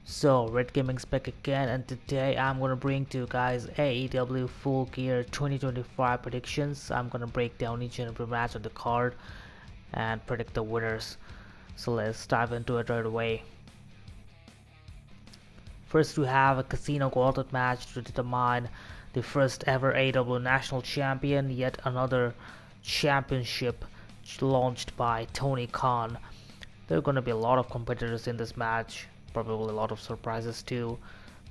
So, Red Gaming's back again, and today I'm gonna bring to you guys AEW Full Gear 2025 predictions. I'm gonna break down each and every match on the card and predict the winners. So let's dive into it right away. First, we have a Casino Gauntlet match to determine the first ever AEW National Champion, yet another championship launched by Tony Khan. There are gonna be a lot of competitors in this match. Probably a lot of surprises too,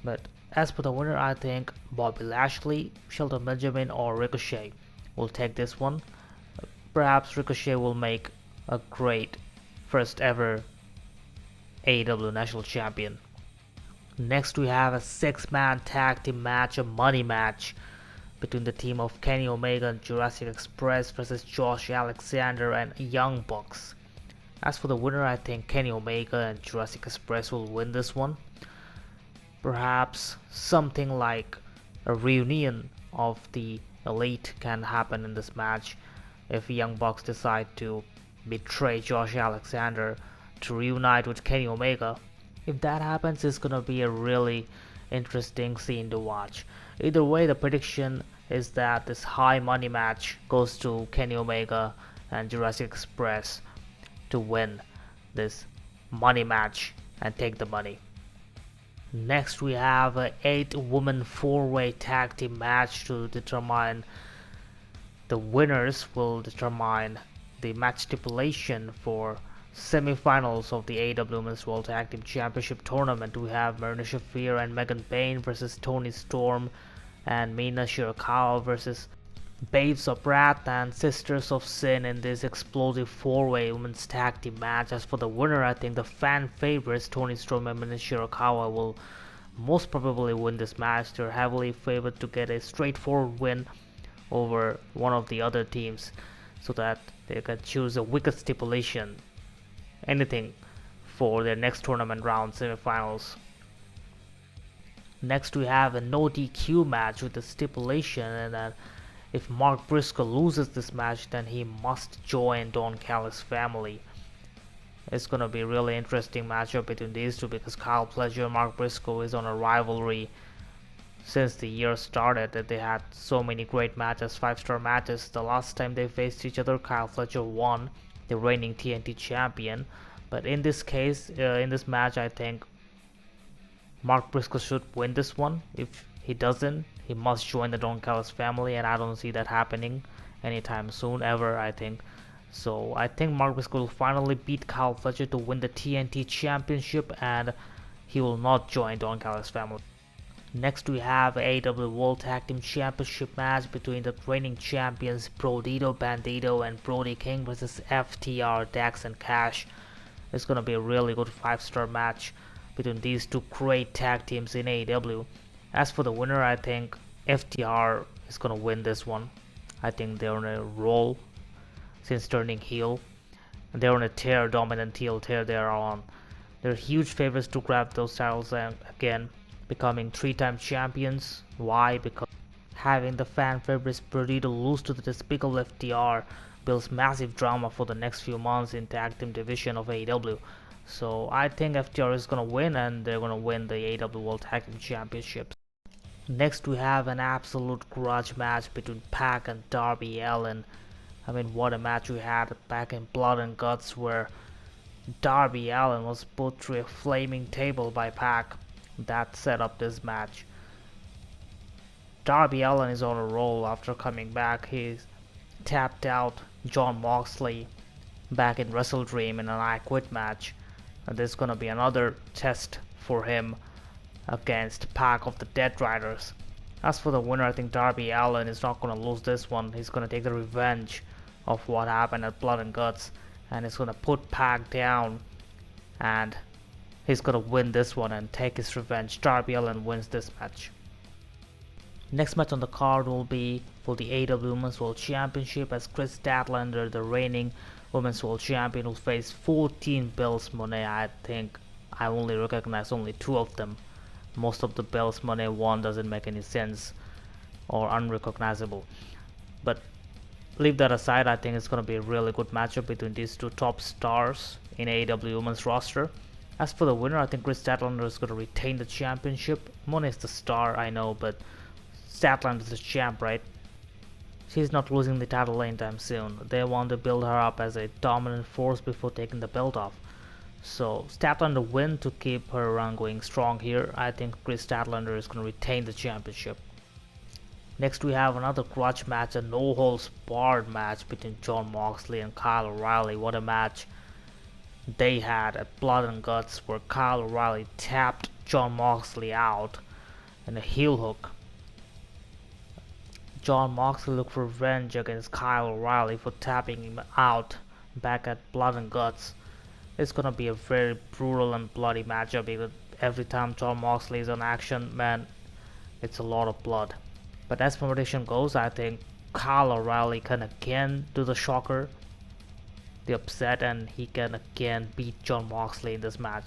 but as for the winner, I think Bobby Lashley, Shelton Benjamin, or Ricochet will take this one. Perhaps Ricochet will make a great first ever AEW National Champion. Next, we have a 6-man tag team match, a money match between the team of Kenny Omega and Jurassic Express versus Josh Alexander and Young Bucks. As for the winner, I think Kenny Omega and Jurassic Express will win this one. Perhaps something like a reunion of the Elite can happen in this match if Young Bucks decide to betray Josh Alexander to reunite with Kenny Omega. If that happens, it's gonna be a really interesting scene to watch. Either way, the prediction is that this high money match goes to Kenny Omega and Jurassic Express to win this money match and take the money. Next, we have an 8-woman 4-way tag team match to determine the winners will determine the match stipulation for semi-finals of the AEW Women's World Tag Team Championship Tournament. We have Marina Shafir and Megan Payne versus Toni Storm and Mina Shirakawa versus Babes of Wrath and Sisters of Sin in this explosive 4-way women's tag team match. As for the winner, I think the fan favorites Toni Storm and Mina Shirakawa will most probably win this match. They're heavily favored to get a straightforward win over one of the other teams so that they can choose a weakest stipulation, anything, for their next tournament round semifinals. Next, we have a no DQ match with a stipulation and that if Mark Briscoe loses this match, then he must join Don Callis' family. It's gonna be a really interesting matchup between these two because Kyle Fletcher and Mark Briscoe is on a rivalry since the year started. That they had so many great matches, 5-star matches. The last time they faced each other, Kyle Fletcher won, the reigning TNT champion. But in this case, in this match, I think Mark Briscoe should win this one. If he doesn't, he must join the Don Callis family, and I don't see that happening anytime soon, ever, I think. So I think Mark Briscoe will finally beat Kyle Fletcher to win the TNT Championship, and he will not join Don Callis family. Next, we have AEW World Tag Team Championship match between the reigning champions Brodido, Bandito, and Brody King versus FTR, Dax, and Cash. It's gonna be a really good 5-star match between these two great tag teams in AEW. As for the winner, I think FTR is gonna win this one. I think they're on a roll since turning heel. And they're on a tear, dominant heel tear they're on. They're huge favorites to grab those titles and again, becoming 3-time champions. Why? Because having the fan favorites Brodido lose to the despicable FTR builds massive drama for the next few months in tag team division of AEW. So I think FTR is gonna win, and they're gonna win the AEW World Tag Team Championships. Next, we have an absolute grudge match between Pac and Darby Allin. I mean, what a match we had back in Blood and Guts, where Darby Allin was put through a flaming table by Pac. That set up this match. Darby Allin is on a roll after coming back. He's tapped out Jon Moxley back in Wrestle Dream in an I Quit match. And there's gonna be another test for him against Pac of the Dead Riders. As for the winner, I think Darby Allin is not gonna lose this one. He's gonna take the revenge of what happened at Blood and Guts, and he's gonna put Pac down, and he's gonna win this one and take his revenge. Darby Allin wins this match. Next match on the card will be for the AEW Women's World Championship, as Kris Statlander, the reigning Women's World Champion, will face 14 belts Moné. I think I only recognize only 2 of them. Most of the belts Moné won doesn't make any sense or unrecognizable. But leave that aside, I think it's going to be a really good matchup between these two top stars in AEW Women's roster. As for the winner, I think Kris Statlander is going to retain the championship. Moné is the star, I know, but Statlander is the champ, right? She's not losing the title anytime soon. They want to build her up as a dominant force before taking the belt off. So Statlander win to keep her run going strong here. I think Kris Statlander is going to retain the championship. Next we have another grudge match, a no-holds-barred match between Jon Moxley and Kyle O'Reilly. What a match they had at Blood and Guts, where Kyle O'Reilly tapped Jon Moxley out in a heel hook. Jon Moxley looked for revenge against Kyle O'Reilly for tapping him out back at Blood and Guts. It's gonna be a very brutal and bloody matchup because every time Jon Moxley is on action, man, it's a lot of blood. But as my prediction goes, I think Kyle O'Reilly can again do the shocker, the upset, and he can again beat Jon Moxley in this match.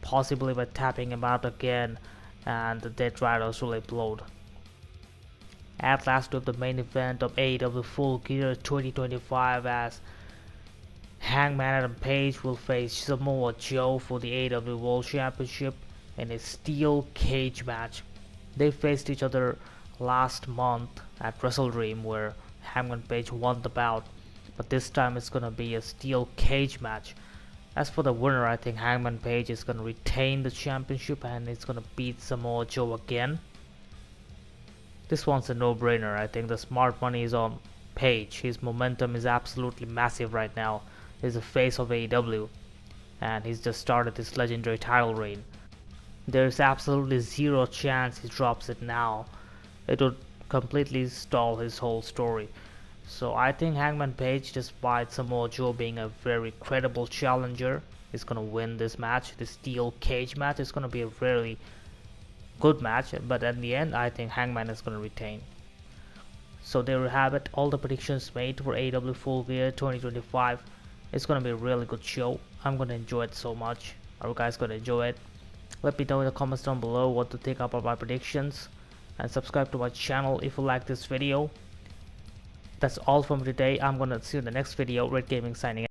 Possibly by tapping him out again and the Dead Riders will explode. At last we have the main event of AEW Full Gear 2025 as Hangman Page will face Samoa Joe for the AEW World Championship in a steel cage match. They faced each other last month at Wrestle Dream where Hangman Page won the bout, but this time it's gonna be a steel cage match. As for the winner, I think Hangman Page is gonna retain the championship and it's gonna beat Samoa Joe again. This one's a no-brainer. I think the smart money is on Page. His momentum is absolutely massive right now. He's the face of AEW and he's just started his legendary title reign. There's absolutely zero chance he drops it now. It would completely stall his whole story. So I think Hangman Page, despite Samoa Joe being a very credible challenger, is gonna win this match. The steel cage match is gonna be a really good match, but at the end I think Hangman is gonna retain. So there you have it, all the predictions made for AEW Full Gear 2025. It's gonna be a really good show. I'm gonna enjoy it so much. Are you guys gonna enjoy it? Let me know in the comments down below what to think about my predictions, and subscribe to my channel if you like this video. That's all from today. I'm gonna see you in the next video. Red Gaming signing out.